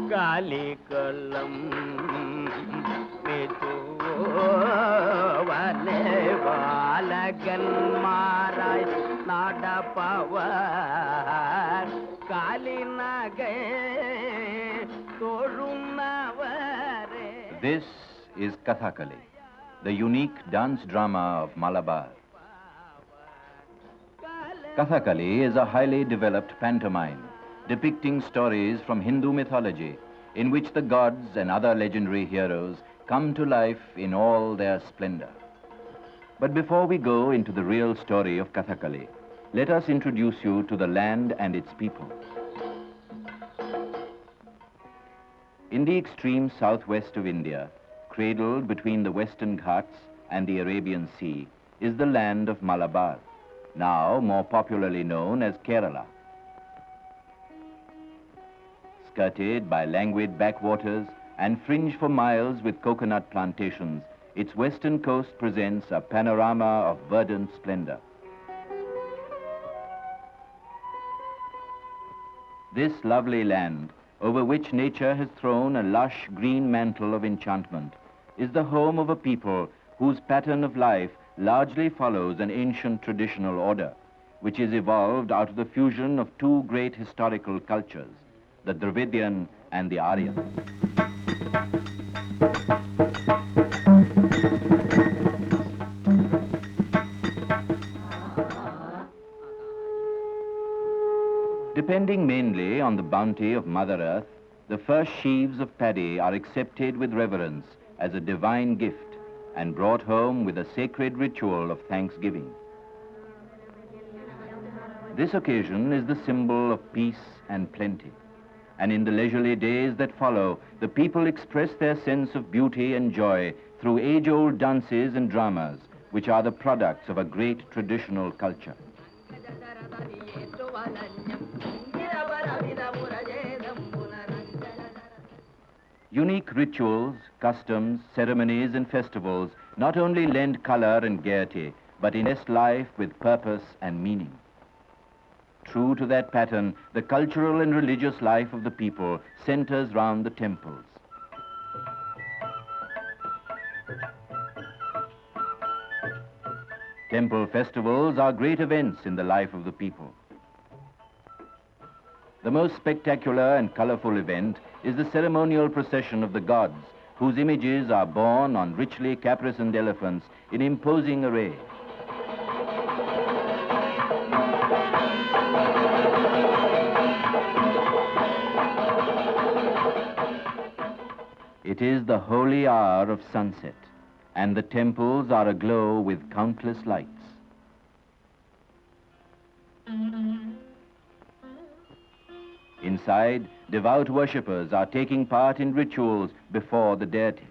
Kalikalam metu vale valagan marai nada pavar kalinage torunavare. This is Kathakali, the unique dance drama of Malabar. Kathakali is a highly developed pantomime depicting stories from Hindu mythology in which the gods and other legendary heroes come to life in all their splendor. But before we go into the real story of Kathakali, let us introduce you to the land and its people. In the extreme southwest of India, cradled between the Western Ghats and the Arabian Sea, is the land of Malabar, now more popularly known as Kerala. Skirted by languid backwaters and fringed for miles with coconut plantations, its western coast presents a panorama of verdant splendor. This lovely land, over which nature has thrown a lush green mantle of enchantment, is the home of a people whose pattern of life largely follows an ancient traditional order, which is evolved out of the fusion of two great historical cultures, the Dravidian and the Aryan. Depending mainly on the bounty of Mother Earth, the first sheaves of paddy are accepted with reverence as a divine gift and brought home with a sacred ritual of thanksgiving. This occasion is the symbol of peace and plenty, and in the leisurely days that follow, the people express their sense of beauty and joy through age-old dances and dramas, which are the products of a great traditional culture. Unique rituals, customs, ceremonies, and festivals not only lend color and gaiety, but invest life with purpose and meaning. True to that pattern, the cultural and religious life of the people centers round the temples. Temple festivals are great events in the life of the people. The most spectacular and colorful event is the ceremonial procession of the gods, whose images are borne on richly caparisoned elephants in imposing array. It is the holy hour of sunset, and the temples are aglow with countless lights. Inside, devout worshippers are taking part in rituals before the deity.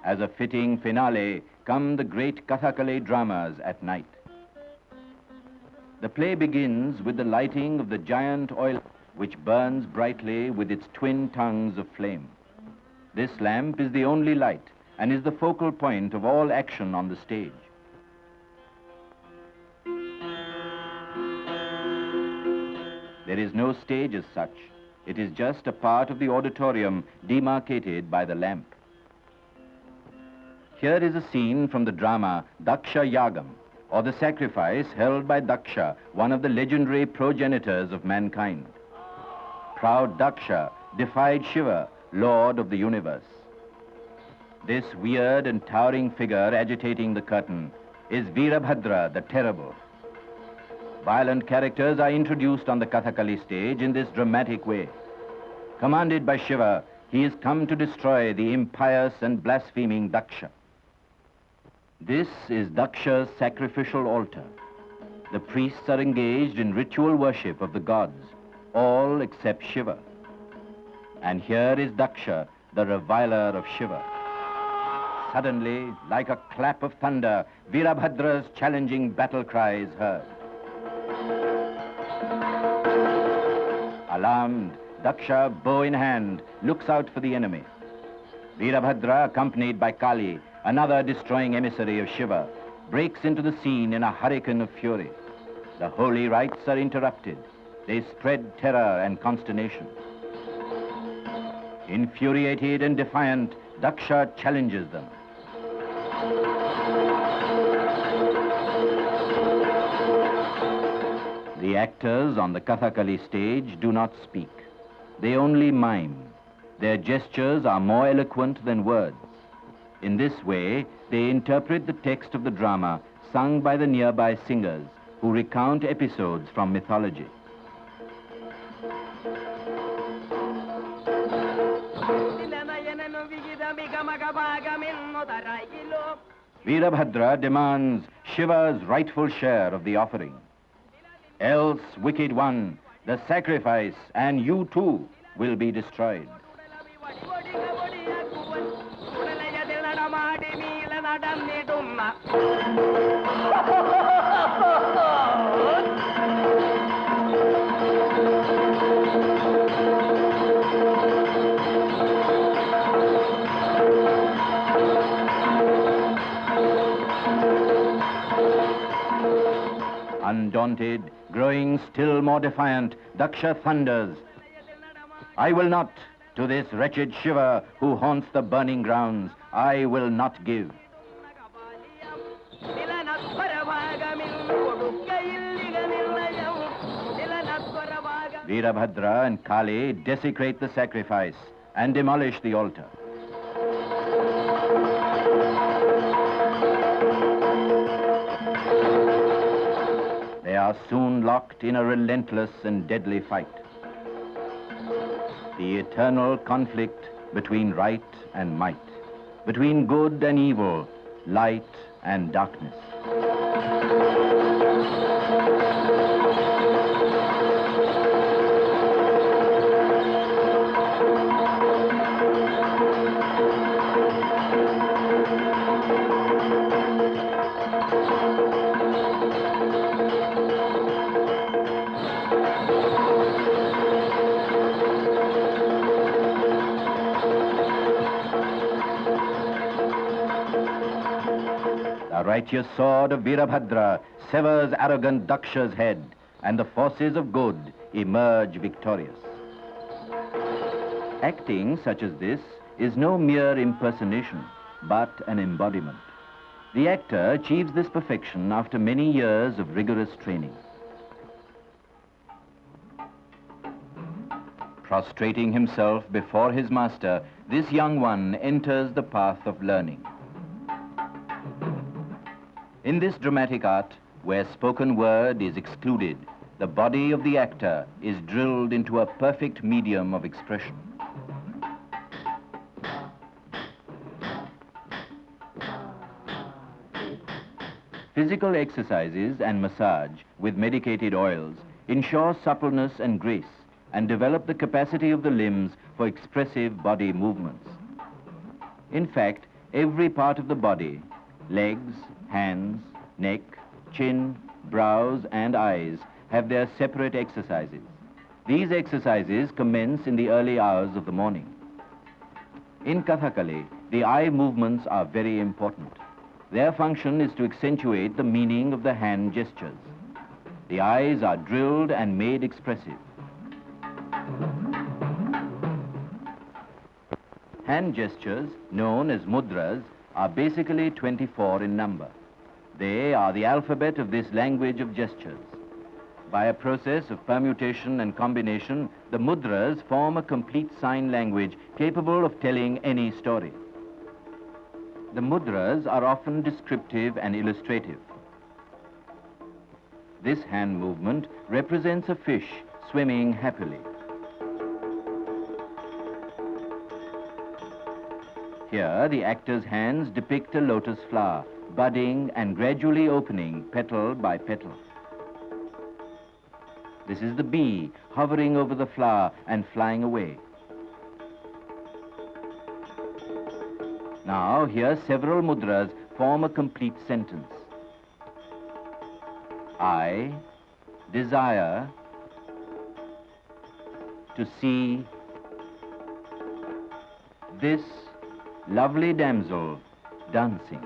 As a fitting finale, come the great Kathakali dramas at night. The play begins with the lighting of the giant oil which burns brightly with its twin tongues of flame. This lamp is the only light and is the focal point of all action on the stage. There is no stage as such. It is just a part of the auditorium demarcated by the lamp. Here is a scene from the drama Daksha Yagam, or the sacrifice held by Daksha, one of the legendary progenitors of mankind. Proud Daksha defied Shiva, lord of the universe. This weird and towering figure agitating the curtain is Veerabhadra the Terrible. Violent characters are introduced on the Kathakali stage in this dramatic way. Commanded by Shiva, he is come to destroy the impious and blaspheming Daksha. This is Daksha's sacrificial altar. The priests are engaged in ritual worship of the gods, all except Shiva. And here is Daksha, the reviler of Shiva. Suddenly, like a clap of thunder, Veerabhadra's challenging battle cry is heard. Alarmed, Daksha, bow in hand, looks out for the enemy. Veerabhadra, accompanied by Kali, another destroying emissary of Shiva, breaks into the scene in a hurricane of fury. The holy rites are interrupted. They spread terror and consternation. Infuriated and defiant, Daksha challenges them. The actors on the Kathakali stage do not speak. They only mime. Their gestures are more eloquent than words. In this way, they interpret the text of the drama sung by the nearby singers who recount episodes from mythology. Veerabhadra demands Shiva's rightful share of the offering. Else, wicked one, the sacrifice and you too will be destroyed. Undaunted, growing still more defiant, Daksha thunders, I will not, to this wretched Shiva who haunts the burning grounds, I will not give. Veerabhadra and Kali desecrate the sacrifice and demolish the altar. They are soon locked in a relentless and deadly fight. The eternal conflict between right and might, between good and evil, light and darkness. The righteous sword of Veerabhadra severs arrogant Daksha's head, and the forces of good emerge victorious. Acting such as this is no mere impersonation, but an embodiment. The actor achieves this perfection after many years of rigorous training. Prostrating himself before his master, this young one enters the path of learning. In this dramatic art, where spoken word is excluded, the body of the actor is drilled into a perfect medium of expression. Physical exercises and massage with medicated oils ensure suppleness and grace and develop the capacity of the limbs for expressive body movements. In fact, every part of the body, legs, hands, neck, chin, brows, and eyes have their separate exercises. These exercises commence in the early hours of the morning. In Kathakali, the eye movements are very important. Their function is to accentuate the meaning of the hand gestures. The eyes are drilled and made expressive. Hand gestures, known as mudras, are basically 24 in number. They are the alphabet of this language of gestures. By a process of permutation and combination, the mudras form a complete sign language capable of telling any story. The mudras are often descriptive and illustrative. This hand movement represents a fish swimming happily. Here, the actor's hands depict a lotus flower, budding and gradually opening petal by petal. This is the bee hovering over the flower and flying away. Now, here several mudras form a complete sentence. I desire to see this lovely damsel dancing.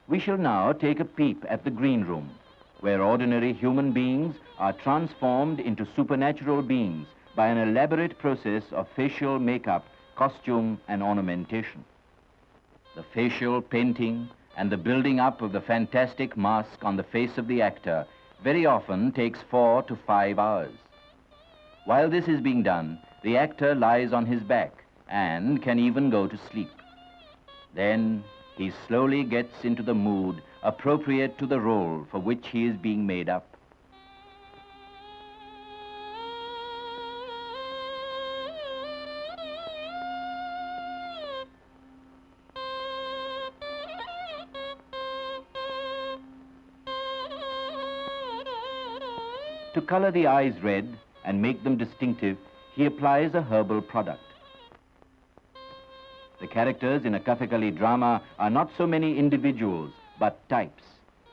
We shall now take a peep at the green room, where ordinary human beings are transformed into supernatural beings by an elaborate process of facial makeup, costume, and ornamentation. The facial painting and the building up of the fantastic mask on the face of the actor very often takes 4 to 5 hours. While this is being done, the actor lies on his back and can even go to sleep. Then he slowly gets into the mood appropriate to the role for which he is being made up. To color the eyes red and make them distinctive, he applies a herbal product. The characters in a Kathakali drama are not so many individuals, but types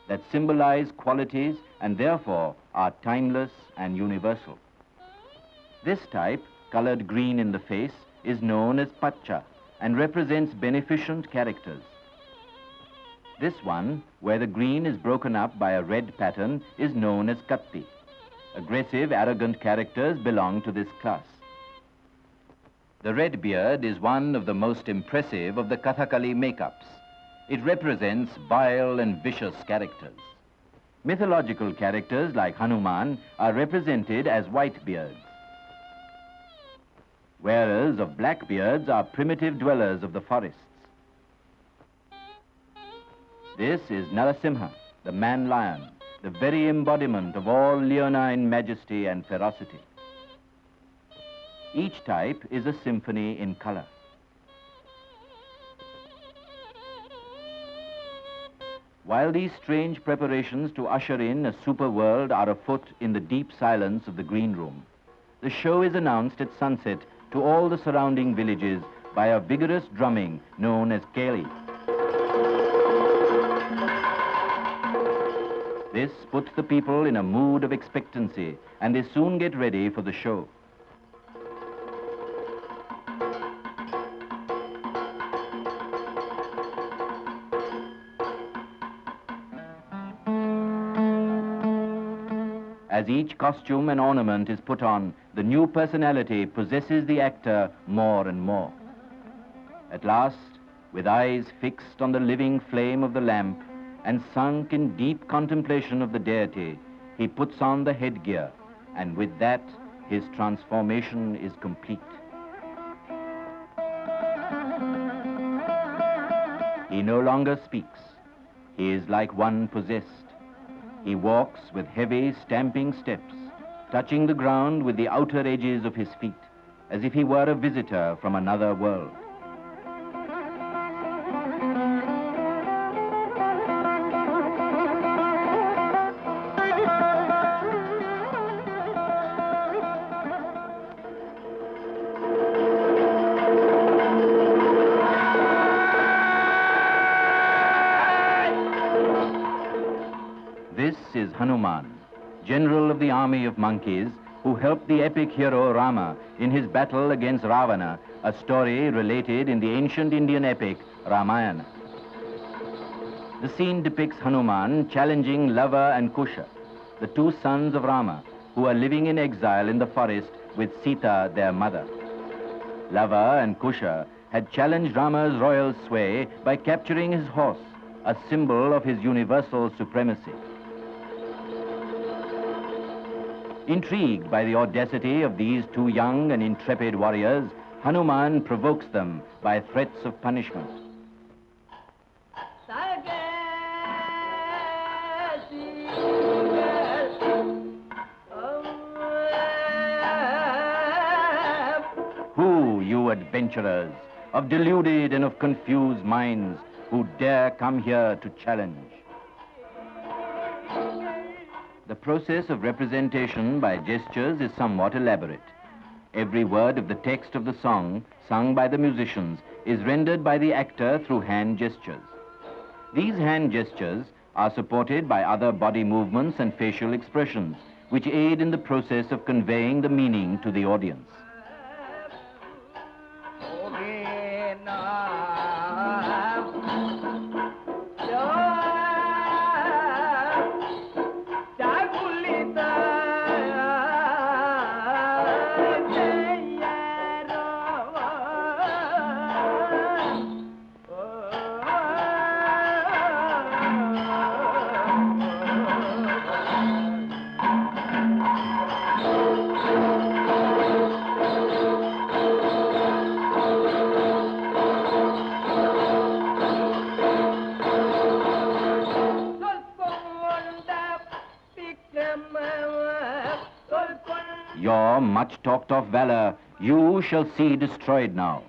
that symbolize qualities and therefore are timeless and universal. This type, colored green in the face, is known as Pacha and represents beneficent characters. This one, where the green is broken up by a red pattern, is known as Katti. Aggressive, arrogant characters belong to this class. The red beard is one of the most impressive of the Kathakali makeups. It represents vile and vicious characters. Mythological characters like Hanuman are represented as white beards. Wearers of black beards are primitive dwellers of the forests. This is Narasimha, the man-lion, the very embodiment of all leonine majesty and ferocity. Each type is a symphony in color. While these strange preparations to usher in a super world are afoot in the deep silence of the green room, the show is announced at sunset to all the surrounding villages by a vigorous drumming known as Keli. This puts the people in a mood of expectancy, and they soon get ready for the show. As each costume and ornament is put on, the new personality possesses the actor more and more. At last, with eyes fixed on the living flame of the lamp and sunk in deep contemplation of the deity, he puts on the headgear, and with that, his transformation is complete. He no longer speaks. He is like one possessed. He walks with heavy, stamping steps, touching the ground with the outer edges of his feet, as if he were a visitor from another world. This is Hanuman, general of the army of monkeys, who helped the epic hero Rama in his battle against Ravana, a story related in the ancient Indian epic Ramayana. The scene depicts Hanuman challenging Lava and Kusha. the two sons of Rama, who are living in exile in the forest with Sita, their mother. Lava and Kusha had challenged Rama's royal sway by capturing his horse, a symbol of his universal supremacy. Intrigued by the audacity of these two young and intrepid warriors, Hanuman provokes them by threats of punishment. Who, you adventurers, of deluded and of confused minds, who dare come here to challenge? The process of representation by gestures is somewhat elaborate. Every word of the text of the song, sung by the musicians, is rendered by the actor through hand gestures. These hand gestures are supported by other body movements and facial expressions, which aid in the process of conveying the meaning to the audience. Your much talked of valor, you shall see destroyed now.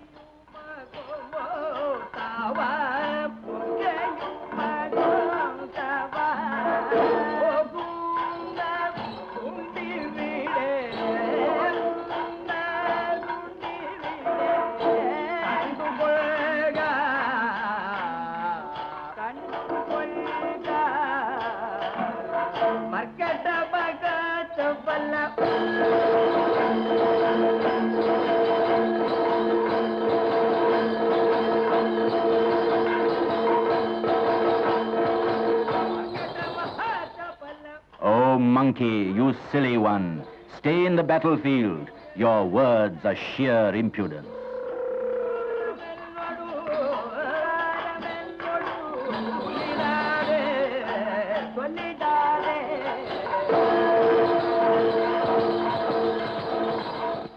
Oh, monkey, you silly one, stay in the battlefield. Your words are sheer impudence.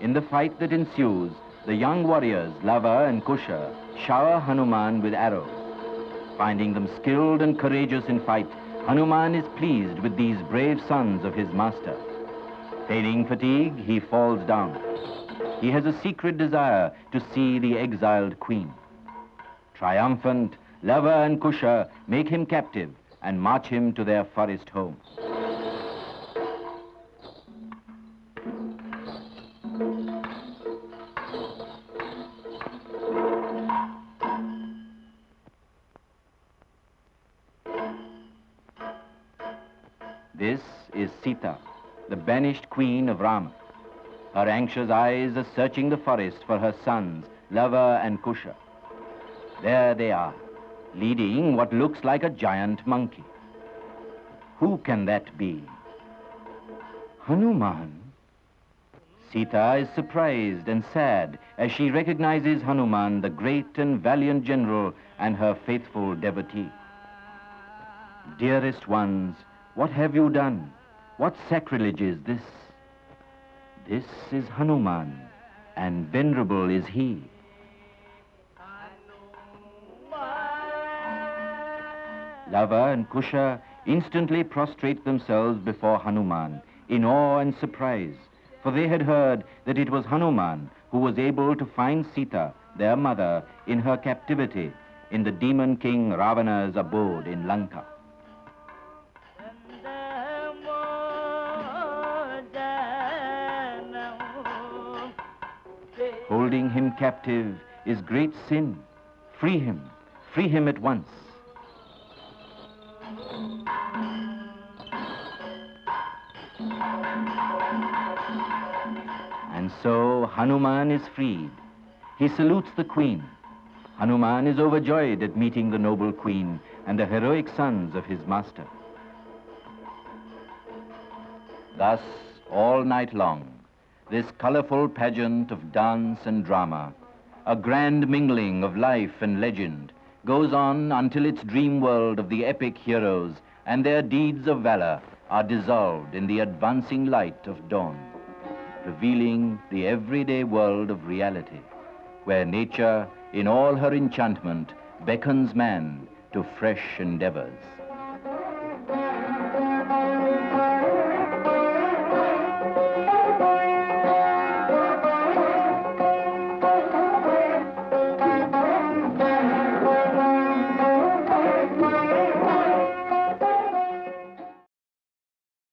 In the fight that ensues, the young warriors, Lava and Kusha, shower Hanuman with arrows. Finding them skilled and courageous in fight, Hanuman is pleased with these brave sons of his master. Feigning fatigue, he falls down. He has a secret desire to see the exiled queen. Triumphant, Lava and Kusha make him captive and march him to their forest home. This is Sita, the banished queen of Rama. Her anxious eyes are searching the forest for her sons, Lava and Kusha. There they are, leading what looks like a giant monkey. Who can that be? Hanuman. Sita is surprised and sad as she recognizes Hanuman, the great and valiant general, and her faithful devotee. Dearest ones, what have you done? What sacrilege is this? This is Hanuman, and venerable is he. Lava and Kusha instantly prostrate themselves before Hanuman in awe and surprise, for they had heard that it was Hanuman who was able to find Sita, their mother, in her captivity in the demon king Ravana's abode in Lanka. Holding him captive is great sin. Free him at once. And so Hanuman is freed. He salutes the queen. Hanuman is overjoyed at meeting the noble queen and the heroic sons of his master. Thus, all night long, this colorful pageant of dance and drama, a grand mingling of life and legend, goes on until its dream world of the epic heroes and their deeds of valor are dissolved in the advancing light of dawn, revealing the everyday world of reality, where nature, in all her enchantment, beckons man to fresh endeavors.